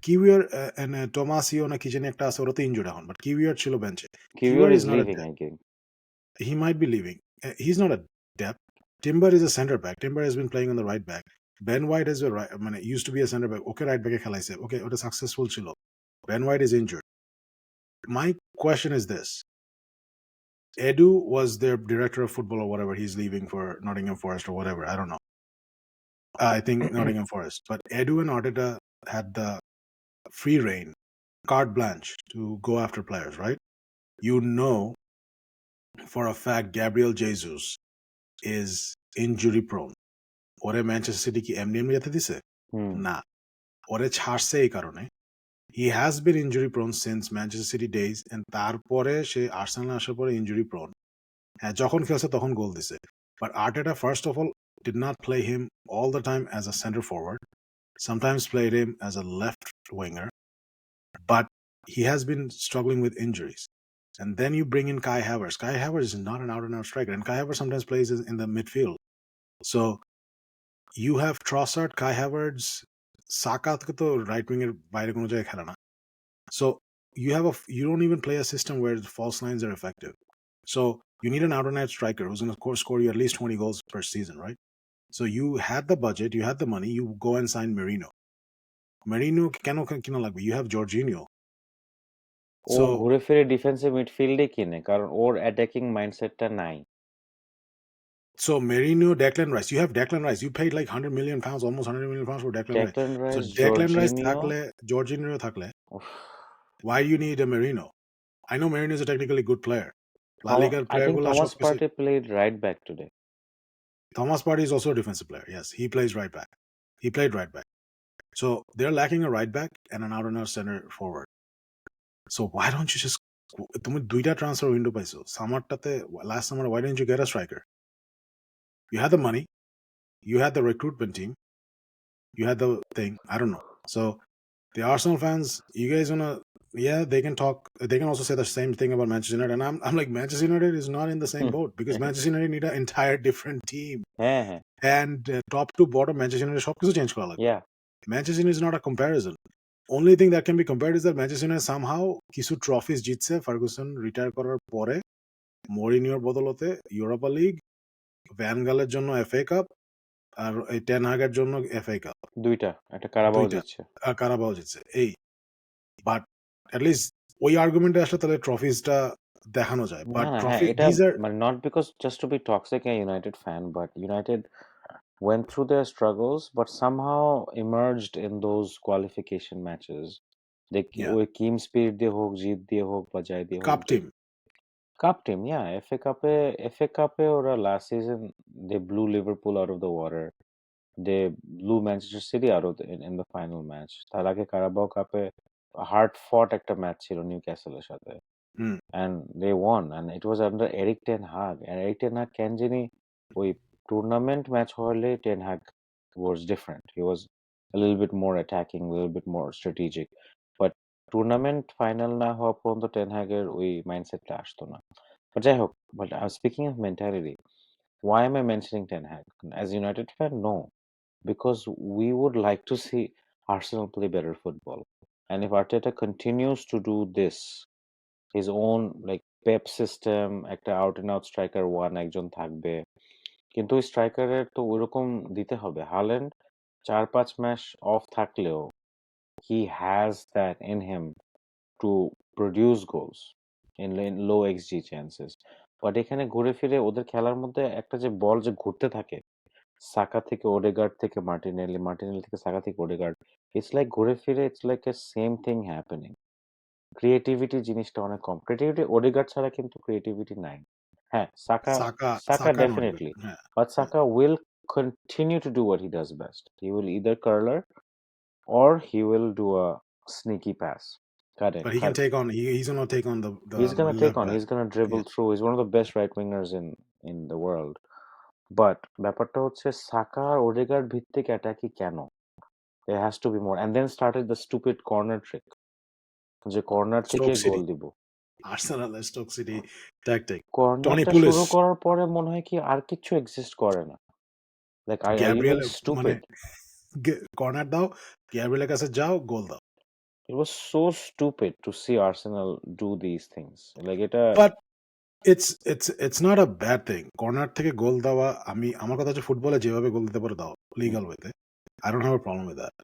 কিউইয়ার and Tomasio না কি জানি একটা আছে, ওরা তো ইনজুর্ড এখন, বাট কিউইয়ার ছিল বেঞ্চে. QR is is not a living, depth. I guess. He might be leaving. He's not a depth. Timber is a center back. Timber has been playing on the right back. Ben White is a right, used to be a center back. Okay, right back খেলাইছে. Okay, ওটা successful ছিল. Ben White is injured. My question is this. Edu was their director of football or whatever. He's leaving for Nottingham Forest or whatever. I don't know. I think Nottingham Forest. But Edu and Arteta had the free reign, carte blanche to go after players, right? You know for a fact Gabriel Jesus is injury prone. ওরে Manchester City কি এমনি যেতে দিছে? না, ওরে ছাড়ছে এই কারণে he has been injury prone since Manchester City days, and তারপরে সে আর্সেনাল আসার পরে ইনজুরি প্রোন। হ্যাঁ, যখন খেলছে তখন গোল দিছে, but আর্টেটা first of all did not play him all the time as a center forward, sometimes played him as a left winger, but he has been struggling with injuries. And then you bring in Kai Havertz. Kai Havertz is not an out-and-out striker, and Kai Havertz sometimes plays in the midfield. So you have Trossard, Kai Havertz, Saka তো right wing এর বাইরে কোনো জায়গায় খেলে না। So you don't even play a system where the false lines are effective. So you need an out-and-out striker who's going to score you at least 20 goals per season, right? So you had the budget, you had the money, you go and sign Merino. Merino কেন কিনা লাগবে? You have Jorginho. O So ঘুরে ফিরে defensive মিডফিল্ডে কিনে, কারণ ওর attacking মাইন্ডসেটটা নাই। So Merino, Declan Rice. You have Declan Rice. You paid like 100 million pounds, almost 100 million pounds for Declan Rice. Declan So rice, Declan Rice Jorginho, থাকলে, Jorginho থাকলে, why do you need a Merino? I know Merino is a technically good player. La Liga I player think গুলা Thomas সবকিছু. Partey played right back today. Thomas Partey is also a defensive player. Yes, he plays right back. He played right back. So they're lacking a right back and an out-and-out center forward. So why don't you just তুমি দুইটা transfer window পাইছো সামারটাতে, last summer, why didn't you get a striker? You had the money, you had the recruitment team, you had the thing. I don't know. So the Arsenal fans, you guys wanna, yeah, they can talk. They can also say the same thing about Manchester United, and I'm like, Manchester United is not in the same boat because Manchester United need an entire different team, and top to bottom Manchester United সবকিছু change করা লাগবে. Yeah. Manchester United is not a comparison. Only thing that can be compared is that Manchester United somehow কিছু ট্রফিজ জিতছে Ferguson retire করার পরে, মরিনিওর বদলতে Europa league, van গালের জন্য FA cup, আর এই টেন হাগের জন্য এফএ কাপ, দুইটা, একটা কারাবাও জিতছে। কারাবাও জিতছে এই। বাট at least ওই আর্গুমেন্টে আসলে তাহলে ট্রফিজটা দেখানো যায়, বাট না, হ্যাঁ, ট্রফি এটা দিজ আর মানে not because just to be toxic a United fan, but United went through their struggles, but somehow emerged in those qualification matches. ওই টিম স্পিরিট দিয়ে হোক, জিত দিয়ে হোক বা যাই দিয়ে হোক, cup team. Cup team, yeah, FA কাপে ওরা last season they blew Liverpool out of the water. They blew Manchester City out of in the final match. তার আগে কারাবাও কাপে হার্ড ফট একটা ম্যাচ ছিল নিউক্যাসলের সাথে, হুম। and they won, and it was under Eric Ten Hag. And Eric Ten Hag কেন জানি ওই টুর্নামেন্ট ম্যাচ হলে Ten Hag was different. He was a little bit more attacking, a little bit more strategic. But tournament final না হওয়া পর্যন্ত ten হ্যাগের ওই মাইন্ডসেটটা আসতো না। But যাই হোক, but speaking of mentality, why am I mentioning Ten Hag? As a United fan, no. Because we would like to see Arsenal play better football. And if Arteta continues to do this, his own like pep system, একটা out and out striker one একজন থাকবে, কিন্তু ওই স্ট্রাইকারের তো ওইরকম দিতে হবে। হাল্যান্ড 4-5 ম্যাচ অফ থাকলেও he has that in him to produce goals in low XG chances. But এখানে ঘুরে ফিরে ওদের খেলার মধ্যে একটা যে বল যে ঘুরতে থাকে, সাকা থেকে ওডেগার্ড থেকে মার্টিনেলি, মার্টিনেলি থেকে সাকা থেকে ওডেগার্ড, ইটস লাইক ঘুরে ফিরে it's like a same thing happening. Creativity জিনিসটা অনেক কম। ক্রিয়েটিভিটি ওডেগার্ড ছাড়া কিন্তু ক্রিয়েটিভিটি নাই। হ্যাঁ, সাকা সাকা সাকা সাকা নট গুড, definitely, হ্যাঁ। but Saka will continue to do what he does best. He will either curler or he will do a sneaky pass. Cut it, But he can cut. take on, he's gonna take on the He's gonna take left on. back. He's gonna Yeah. dribble through. He's one of the best right wingers in the world. But ব্যাপারটা হচ্ছে সাকা আর Odegaard ভিত্তিক অ্যাটাকই কেন? There has to be more. And then started the stupid corner trick. যে corner থেকে Stoke City, goal দিব। Arsenal Stoke City tactic. Tony কর্নারটা Pulis, শুরু করার পরে মনে হয় কি আর কিছু এক্সিস্ট করে না। Like are you Gabriel being মানে stupid? কর্নার দাও, গ্যাব্রিয়েলের কাছে যাও, গোল দাও। It was so stupid to see Arsenal do these things. Like এটা but it's not a bad thing. Corner থেকে গোল দেওয়া, আমার কথা হচ্ছে ফুটবলে যেভাবে গোল দিতে পারো দাও, লিগ্যাল ওয়েতে। I don't have a problem with that.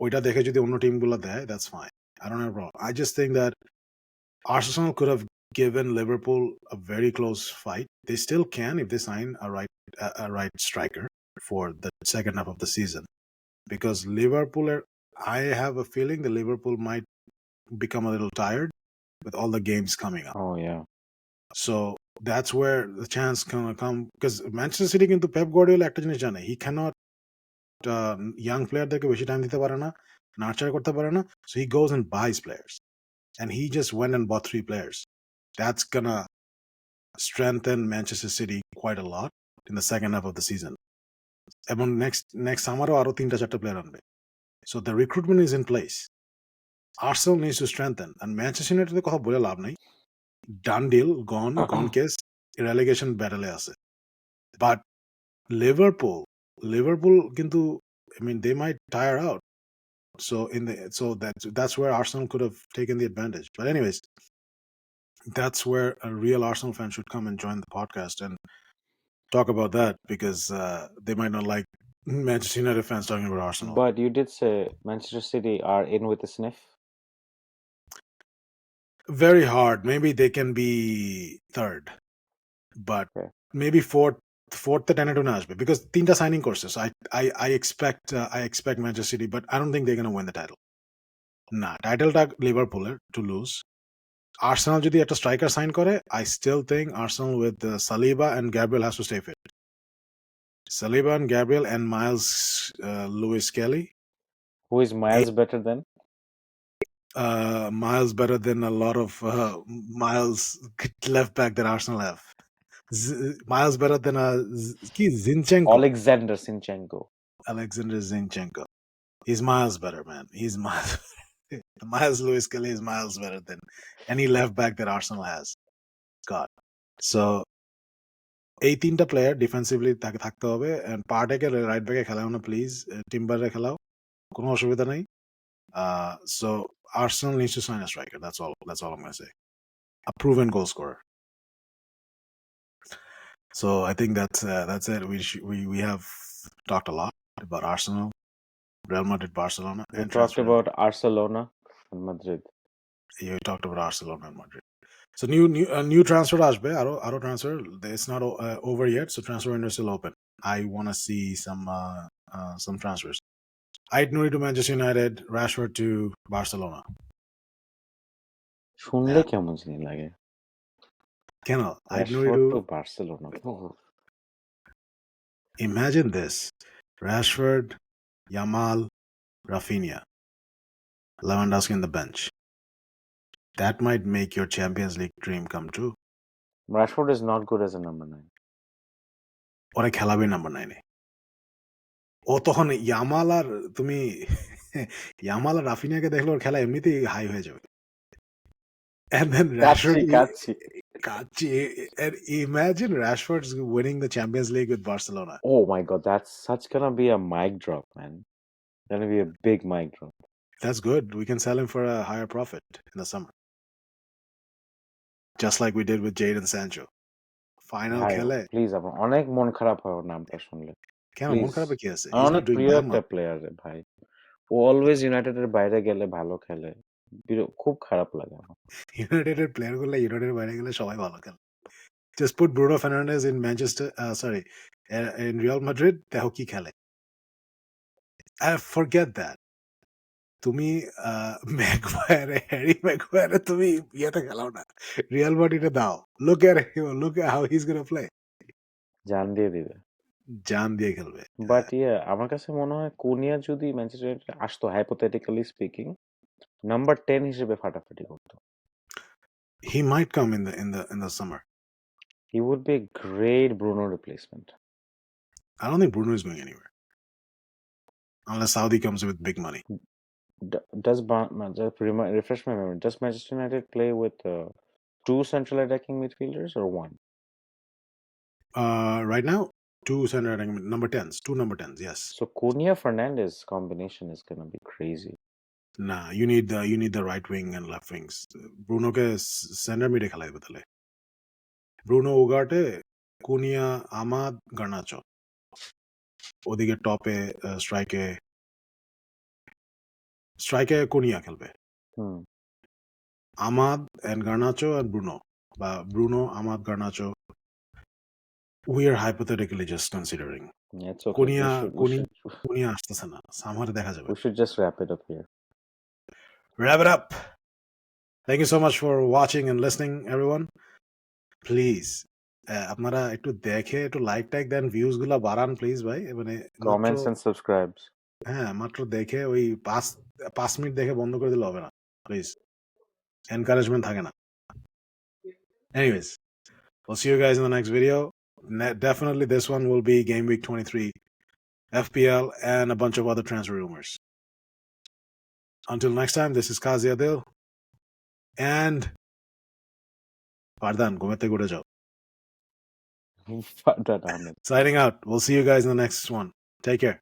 ওইটা দেখে যদি অন্য টিমগুলো দেয়, that's fine. I don't have a problem. I just think that Arsenal could have given Liverpool a very close fight. They still can if they sign a right striker for the second half of the season. Because I have a feeling that Liverpool might become a little tired with all the games coming up. oh yeah. So that's where the chance can come. Because Manchester City কিন্তু Pep Guardiola একটা জিনিস জানে, he cannot young প্লেয়ারদেরকে বেশি time দিতে পারে না, nurture করতে পারে না, so he goes and buys players. And he just went and bought 3 players. That's gonna strengthen Manchester City quite a lot in the second half of the season. এবং next summerও আরো 3-4 player আনবে. So the recruitment is in place. Arsenal needs to strengthen. And Manchester Unitedের কথা বলে লাভ নাই. Done deal, gone case, relegation battle আছে. But Liverpool কিন্তু, I mean, they might tire out. So that's where Arsenal could have taken the advantage. But anyways, that's where a real Arsenal fan should come and join the podcast and talk about that, because they might not like Manchester United fans talking about Arsenal. But you did say Manchester City are in with a sniff. Very hard. Maybe they can be third, but Okay. maybe fourth টেনে টুনে আসবে, because 3টা signing courses. I expect Manchester City, but I don't think they're going to win the title. না, টাইটেলটা লিভারপুলের to lose. Arsenal যদি একটা striker sign করে, I still think Arsenal with Saliba and Gabriel has to stay fit. Saliba and Gabriel and Miles Lewis Kelly. Who is miles better than? Miles better than a lot of Miles left back that Arsenal have. Miles better than Zinchenko. Alexander Zinchenko. Alexander Zinchenko. He's miles better, man. He's miles. Miles Lewis Kelly is miles better than any left back that Arsenal has. God. So 3টা player defensively তাকে থাকতে হবে, and পার্টেকে right ব্যাকে খেলাও না please, টিম্বারে খেলাও, কোনো অসুবিধা নেই. So Arsenal needs to sign a striker. That's all I'm going to say. A proven goal scorer. So I think that's it. We have talked a lot about Arsenal, Real Madrid, Barcelona, We and talked transfer. about Barcelona and Madrid. You talked about Barcelona and Madrid. So new transfer আসবে আরো transfer. It's not over yet, so transfer window is still open. I want to see some transfers. Ait Nouri to Manchester United, Rashford to Barcelona. শুনলে Yeah. কেমন জানি লাগে। কেন Ait Nouri Rashford to to Barcelona. imagine this: Rashford, Yamal, Rafinha, Lewandowski on the bench. That might make your Champions League dream come true. Rashford is not good as a number 9. ওরা খেলাবে number 9-এ। ও তখন Yamal আর তুমি Yamal আর রাফিনিয়াকে দেখলে ওর খেলা এমনিতেই high হয়ে যাবে। And then Rashford, Qazi. and imagine Rashford's winning the Champions League with Barcelona. Oh my god, that's such gonna be a mic drop, man. Gonna be a big mic drop. That's good. We can sell him for a higher profit in the summer. Just like we did with Jadon Sancho. Final খেলে please আমার অনেক মন খারাপ হয় ওর নামটা শুনলে। কেন মন খারাপের কি আছে? অনেক প্রিয় একটা প্লেয়ার রে ভাই। ও অলওয়েজ ইউনাইটেডের বাইরে গেলে ভালো খেলে। খুব খারাপ লাগে আমার। ইউনাইটেডের প্লেয়ার গুলো ইউনাইটেডের বাইরে গেলে সবাই ভালো খেলে। Just put Bruno Fernandes in in Real Madrid, দেখো কি খেলে। Forget that. তুমি ম্যাগুয়ারে হ্যারি ম্যাগুয়ারে তুমি ইয়েতে খেলাও না, রিয়াল মাদ্রিদে দাও। look at how he's gonna play. জান দিয়ে দিবে, জান দিয়ে খেলবে। বাট আমার কাছে মনে হয় কোনিয়া যদি ম্যানচেস্টার ইউনাইটেড আসতো, হাইপোথেটিক্যালি স্পিকিং, নাম্বার 10 হিসেবে ফাটাফাটি করতো। He might come in the summer. He would be a great Bruno replacement. I don't think Bruno is going anywhere unless Saudi comes with big money. Refresh my memory, does Manchester United play with 2 central attacking midfielders or 1? Right now, 2 center attacking number 10s, 2 number 10s, yes. So Konya Fernandes combination is gonna be crazy. Nah, you need the right wing and left wings. Bruno ke center mid খেলায় তাহলে Bruno Ugarte, Konya, Ahmed, Garnacho. ওদিকে টপে স্ট্রাইকে কোনিয়া খেলবে। Ahmed and Garnacho and Bruno. Bruno, Ahmed, Garnacho. We are hypothetically just considering. It's okay. কোনিয়া আসতেছে না, সামারে দেখা যাবে। We should just wrap it up here. Wrap it up. Thank you so much for watching and listening, everyone. Please, আপনারা একটু দেখে একটু like টাইক দেন, views গুলা বাড়ান প্লিজ ভাই। মানে কমেন্টস এন্ড সাবস্ক্রাইবস। হ্যাঁ, মাত্র দেখে ওই 5 মিনিট দেখে বন্ধ করে দিলে হবে না প্লিজ, এনকারেজমেন্ট থাকে না। Anyways, we'll see you guys in the next video. Definitely this one will be game week 23 FPL and a bunch of other transfer rumors. Until next time, this is Qazi Adil and Fardan. Gomete gode jao. Fardan Ahmed. Signing out. We'll see you guys in the next one. Take care.